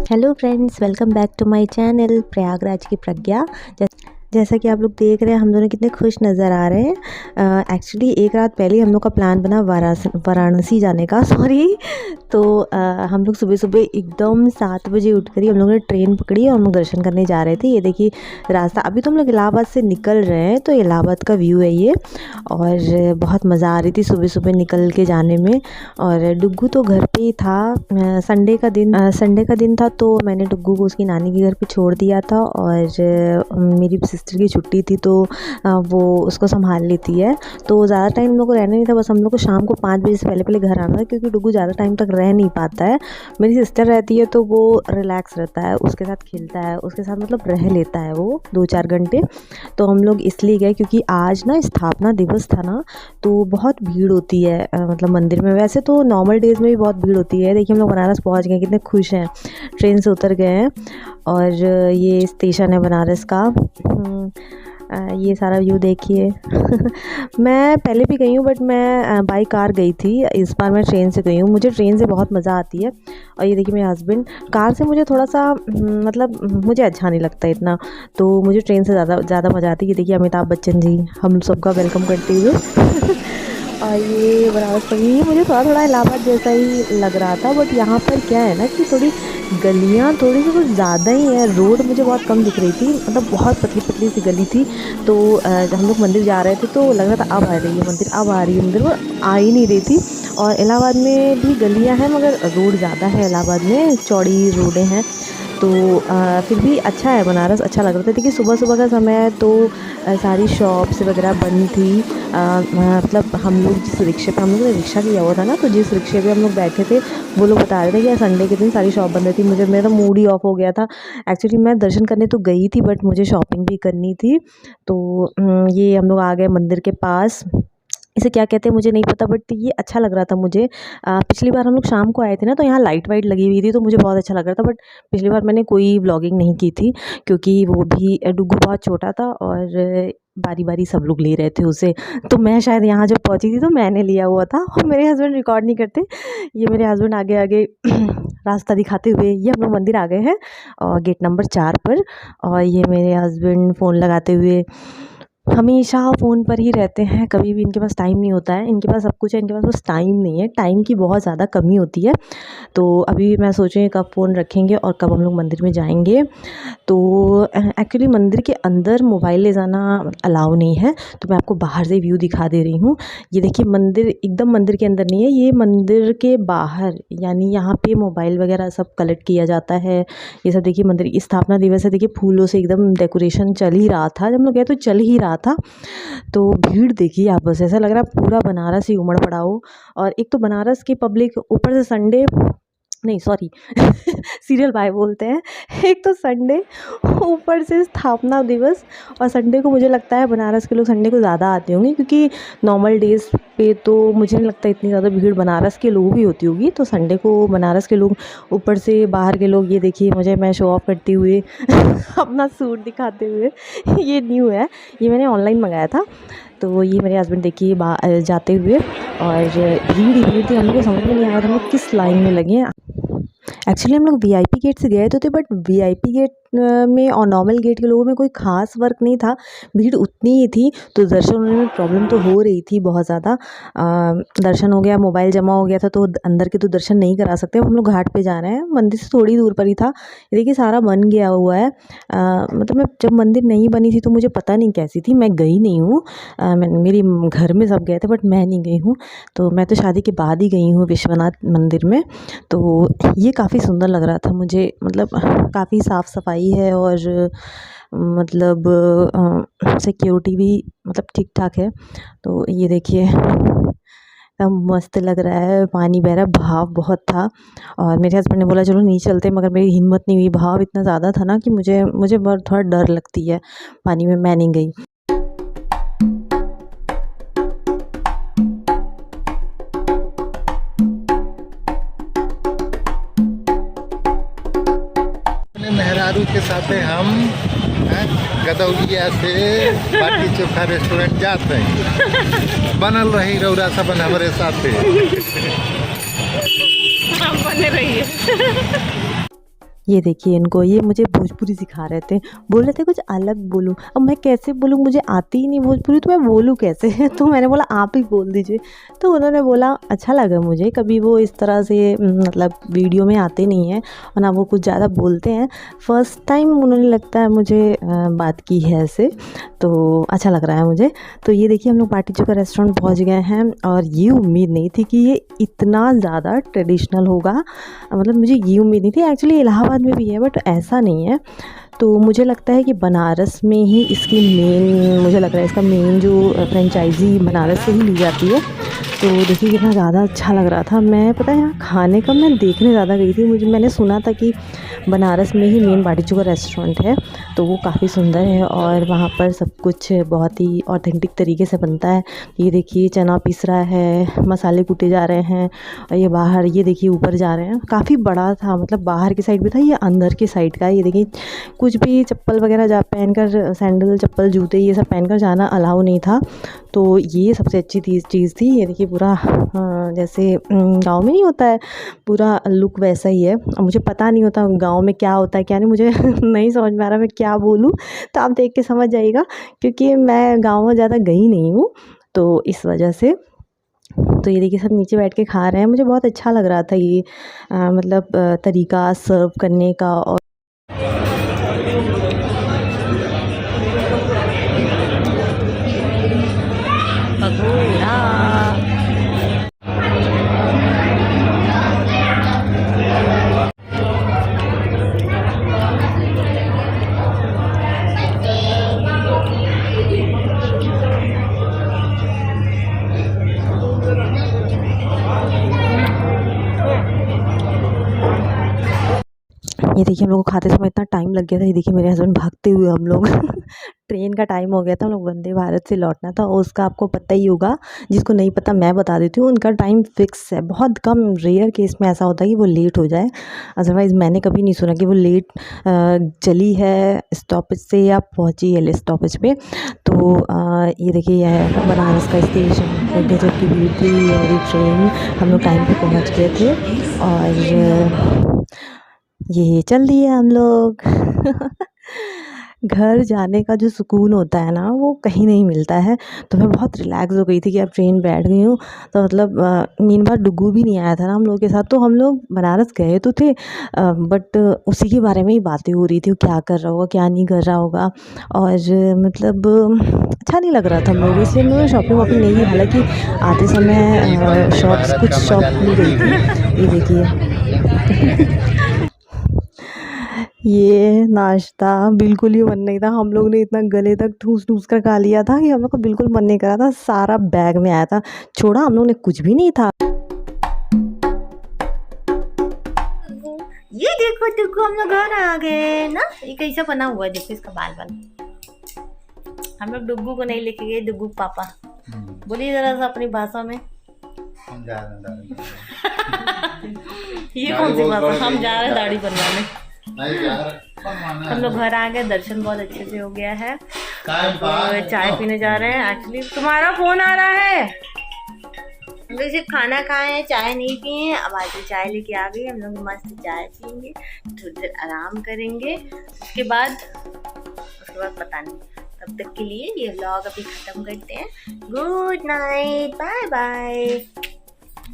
Hello friends, welcome back to my channel Prayagraj की प्रज्ञा। जैसा कि आप लोग देख रहे हैं, हम दोनों कितने खुश नज़र आ रहे हैं। एक्चुअली एक रात पहले हम लोग का प्लान बना वाराणसी जाने का तो हम लोग सुबह सुबह एकदम 7 बजे उठकर ही हम लोगों ने ट्रेन पकड़ी और हम लोग दर्शन करने जा रहे थे। ये देखिए रास्ता, अभी तो हम लोग इलाहाबाद से निकल रहे हैं, तो इलाहाबाद का व्यू है ये। और बहुत मज़ा आ रही थी सुबह सुबह निकल के जाने में। और डुग्गू तो घर पे ही था। संडे का दिन था, तो मैंने डुग्गू को उसकी नानी के घर पे छोड़ दिया था। और मेरी सिस्टर की छुट्टी थी, तो वो उसको संभाल लेती है। तो ज़्यादा टाइम हम लोग को रहना नहीं था, बस हम लोग को शाम को 5 बजे से पहले घर आना था, क्योंकि डुग्गू ज़्यादा टाइम तक रह नहीं पाता है। मेरी सिस्टर रहती है तो वो रिलैक्स रहता है, उसके साथ खेलता है, उसके साथ मतलब रह लेता है वो 2-4 घंटे। तो हम लोग इसलिए गए क्योंकि आज ना स्थापना दिवस था ना, तो बहुत भीड़ होती है मतलब मंदिर में। वैसे तो नॉर्मल डेज़ में भी बहुत भीड़ होती है। देखिए हम लोग बनारस पहुंच गए, कितने खुश हैं, ट्रेन से उतर गए हैं। और ये स्टेशन है बनारस का। ये सारा व्यू देखिए। मैं पहले भी गई हूँ, बट मैं बाई कार गई थी। इस बार मैं ट्रेन से गई हूँ। मुझे ट्रेन से बहुत मज़ा आती है। और ये देखिए मेरे हस्बैंड, कार से मुझे थोड़ा सा मतलब मुझे अच्छा नहीं लगता इतना, तो मुझे ट्रेन से ज़्यादा मज़ा आती है। ये देखिए अमिताभ बच्चन जी हम सबका वेलकम करते हुए। और ये बनारस का ये मुझे थोड़ा इलाहाबाद जैसा ही लग रहा था। बट यहाँ पर क्या है ना कि थोड़ी गलियाँ थोड़ी सी कुछ ज़्यादा ही है। रोड मुझे बहुत कम दिख रही थी, मतलब बहुत पतली पतली सी गली थी। तो जब हम लोग मंदिर जा रहे थे तो लग रहा था अब आ रही है मंदिर, अब आ रही है मंदिर, वो आ ही नहीं रही थी। और इलाहाबाद में भी गलियाँ हैं, मगर रोड ज़्यादा है इलाहाबाद में, चौड़ी रोडें हैं। तो फिर भी अच्छा है बनारस, अच्छा लग रहा था। देखिए सुबह सुबह का समय है, तो सारी शॉप्स वगैरह बंद थी। मतलब हम लोग जिस रिक्शे पे, हम लोग ने रिक्शा किया हुआ था ना, तो जिस रिक्शे पे हम लोग बैठे थे वो लोग बता रहे थे कि संडे के दिन सारी शॉप बंद थी। मेरा मूड ही ऑफ हो गया था। एक्चुअली मैं दर्शन करने तो गई थी, बट मुझे शॉपिंग भी करनी थी। तो ये हम लोग आ गए मंदिर के पास। इसे क्या कहते हैं मुझे नहीं पता, बट ये अच्छा लग रहा था मुझे। पिछली बार हम लोग शाम को आए थे ना, तो यहाँ लाइट वाइट लगी हुई थी, तो मुझे बहुत अच्छा लग रहा था। बट पिछली बार मैंने कोई व्लॉगिंग नहीं की थी, क्योंकि वो भी डुग्गू बहुत छोटा था और बारी बारी सब लोग ले रहे थे उसे। तो मैं शायद यहाँ जब पहुँची थी तो मैंने लिया हुआ था, और मेरे हस्बैंड रिकॉर्ड नहीं करते। ये मेरे हस्बैंड आगे आगे रास्ता दिखाते हुए, ये हम लोग मंदिर आ गए हैं और गेट नंबर 4 पर। और ये मेरे हस्बैंड फ़ोन लगाते हुए हमेशा फ़ोन पर ही रहते हैं। कभी भी इनके पास टाइम नहीं होता है। इनके पास सब कुछ है, इनके पास बस टाइम नहीं है। टाइम की बहुत ज़्यादा कमी होती है। तो अभी मैं सोच रही हूँ कब फ़ोन रखेंगे और कब हम लोग मंदिर में जाएंगे। तो एक्चुअली मंदिर के अंदर मोबाइल ले जाना अलाउ नहीं है, तो मैं आपको बाहर से व्यू दिखा दे रही हूँ। ये देखिए मंदिर एकदम मंदिर के अंदर नहीं है, ये मंदिर के बाहर, यानी यहाँ पे मोबाइल वगैरह सब कलेक्ट किया जाता है। ये सब देखिए मंदिर की स्थापना दिवस है। देखिए फूलों से एकदम डेकोरेशन चल ही रहा था, जब हम लोग गए तो चल ही रहा था। तो भीड़ देखिए आप, बस ऐसा लग रहा है पूरा बनारस ही उमड़ पड़ा हो। और एक तो बनारस की पब्लिक, ऊपर से संडे, नहीं सॉरी सीरियल बाय बोलते हैं। एक तो संडे, ऊपर से स्थापना दिवस। और संडे को मुझे लगता है बनारस के लोग संडे को ज़्यादा आते होंगे, क्योंकि नॉर्मल डेज़ पे तो मुझे नहीं लगता इतनी ज़्यादा भीड़ बनारस के लोगों की होती होगी। तो संडे को बनारस के लोग, ऊपर से बाहर के लोग। ये देखिए मैं शो ऑफ करते हुए अपना सूट दिखाते हुए, ये न्यू है, ये मैंने ऑनलाइन मंगाया था। तो ये मेरे हस्बैंड देखिए जाते हुए। और भीड़ ही भीड़ थी, हम लोग को समझ में नहीं आ रहा था हम लोग किस लाइन में लगे हैं। एक्चुअली हम लोग वीआईपी गेट से गए तो थे, बट वीआईपी गेट में और नॉर्मल गेट के लोगों में कोई ख़ास फ़र्क नहीं था, भीड़ उतनी ही थी। तो दर्शन होने में प्रॉब्लम तो हो रही थी बहुत ज़्यादा। दर्शन हो गया, मोबाइल जमा हो गया था, तो अंदर के तो दर्शन नहीं करा सकते। हम लोग घाट पे जा रहे हैं, मंदिर से थोड़ी दूर पर ही था। ये देखिए सारा बन गया हुआ है। मतलब मैं जब मंदिर नहीं बनी थी तो मुझे पता नहीं कैसी थी, मैं गई नहीं हूँ। मेरी घर में सब गए थे, बट मैं नहीं गई हूँ। तो मैं तो शादी के बाद ही गई हूँ विश्वनाथ मंदिर में। तो ये काफ़ी सुंदर लग रहा था मुझे, मतलब काफ़ी साफ़ सफाई है, और मतलब सिक्योरिटी भी मतलब ठीक ठाक है। तो ये देखिए एकदम मस्त लग रहा है, पानी बह रहा है, बहाव बहुत था। और मेरे हस्बैंड ने बोला चलो नीचे चलते, मगर मेरी हिम्मत नहीं हुई। बहाव इतना ज़्यादा था ना कि मुझे बहुत थोड़ा डर लगती है पानी में, मैं नहीं गई। मेहरारू के साथ हम गदौलिया से बाटी चोखा रेस्टोरेंट जाते हैं। बनल रही रौरा सबन हमारे साथ बने रहिए। ये देखिए इनको, ये मुझे भोजपुरी सिखा रहे थे, बोल रहे थे कुछ अलग बोलूँ। अब मैं कैसे बोलूँ, मुझे आती ही नहीं भोजपुरी, तो मैं बोलूँ कैसे? तो मैंने बोला आप ही बोल दीजिए। तो उन्होंने बोला अच्छा लगा मुझे, कभी वो इस तरह से मतलब वीडियो में आते नहीं हैं और ना वो कुछ ज़्यादा बोलते हैं। फ़र्स्ट टाइम उन्होंने लगता है मुझे बात की है ऐसे, तो अच्छा लग रहा है मुझे। तो ये देखिए हम लोग बाटी चोखा रेस्टोरेंट पहुँच गए हैं और ये उम्मीद नहीं थी कि ये इतना ज़्यादा ट्रेडिशनल होगा। मतलब मुझे ये उम्मीद नहीं थी। एक्चुअली इलाहाबाद में भी है बट ऐसा नहीं है। तो मुझे लगता है कि बनारस में ही इसकी मेन, मुझे लग रहा है इसका मेन जो फ्रेंचाइज़ी बनारस से ही ली जाती है। तो देखिए कितना ज़्यादा अच्छा लग रहा था। मैं पता है यहाँ खाने का मैं देखने ज़्यादा गई थी, मैंने सुना था कि बनारस में ही मेन बाटी चोखा रेस्टोरेंट है, तो वो काफ़ी सुंदर है और वहाँ पर सब कुछ बहुत ही ऑथेंटिक तरीके से बनता है। ये देखिए चना पिस रहा है, मसाले कूटे जा रहे हैं और ये बाहर ये देखिए ऊपर जा रहे हैं। काफ़ी बड़ा था, मतलब बाहर की साइड भी था, ये अंदर की साइड का है। ये देखिए कुछ भी चप्पल वगैरह जा पहनकर, सैंडल चप्पल जूते ये सब पहनकर जाना अलाउ नहीं था। तो ये सबसे अच्छी चीज़ थी। ये देखिए पूरा जैसे गांव में नहीं होता है, पूरा लुक वैसा ही है। और मुझे पता नहीं होता गांव में क्या होता है क्या नहीं, मुझे नहीं समझ में आ रहा मैं क्या बोलूँ, तो आप देख के समझ जाइएगा क्योंकि मैं गांव में ज़्यादा गई नहीं हूँ, तो इस वजह से। तो ये देखिए सब नीचे बैठ के खा रहे हैं। मुझे बहुत अच्छा लग रहा था ये मतलब तरीका सर्व करने का। और भगोड़ा ये देखिए हम लोग को खाते समय इतना टाइम लग गया था। ये देखिए मेरे हस्बैंड भागते हुए हम लोग ट्रेन का टाइम हो गया था, हम लोग वंदे भारत से लौटना था और उसका आपको पता ही होगा। जिसको नहीं पता मैं बता देती हूँ, उनका टाइम फिक्स है। बहुत कम रेयर केस में ऐसा होता है कि वो लेट हो जाए, अदरवाइज़ मैंने कभी नहीं सुना कि वो लेट चली है स्टॉपेज से या पहुँची है स्टॉपेज पे। तो ये देखिए यह बनारस का स्टेशन, गजब की भीड़ थी। ये मेरी ट्रेन, हम लोग टाइम पे पहुँच गए थे और ये चल दिए हम लोग। घर जाने का जो सुकून होता है ना वो कहीं नहीं मिलता है। तो मैं बहुत रिलैक्स हो गई थी कि अब ट्रेन बैठ गई हूँ। तो मतलब मेन बात डुग्गू भी नहीं आया था ना हम लोग के साथ। तो हम लोग बनारस गए तो थे बट उसी के बारे में ही बातें हो रही थी, वो क्या कर रहा होगा क्या नहीं कर रहा होगा। और मतलब अच्छा नहीं लग रहा था हम लोग, इसलिए हम लोग शॉपिंग वॉपिंग नहीं की। हालाँकि आते समय शॉप्स कुछ शॉप खुल गई थी। ये देखिए ये नाश्ता बिल्कुल ही मन नहीं था। हम लोग ने इतना गले तक ठूस ठूस कर खा लिया था कि हम लोग को बिल्कुल मन नहीं करा था। सारा बैग में आया था, छोड़ा हम लोग ने कुछ भी नहीं था। ये देखो देखो हम लोग घर आ गए ना। ये कैसा बना हुआ है, देखो इसका बाल बाल। हम लोग डुग्गू को नहीं लेके गए, डुग्गू पापा बोलिए जरा सा अपनी भाषा में। ये कौन सी भाषा, हम जा रहे हैं दाढ़ी बनवाने। हम लोग घर आ गए, दर्शन बहुत अच्छे से हो गया है। अब चाय पीने जा रहे हैं। एक्चुअली तुम्हारा फोन आ रहा है। हम लोग सिर्फ खाना खाए हैं, चाय नहीं पिए हैं। अब आज चाय लेके आ गई, हम लोग मस्त चाय पियेंगे, थोड़ी देर आराम करेंगे, उसके बाद पता नहीं। तब तक के लिए ये व्लॉग अभी खत्म करते हैं। Good night, bye bye.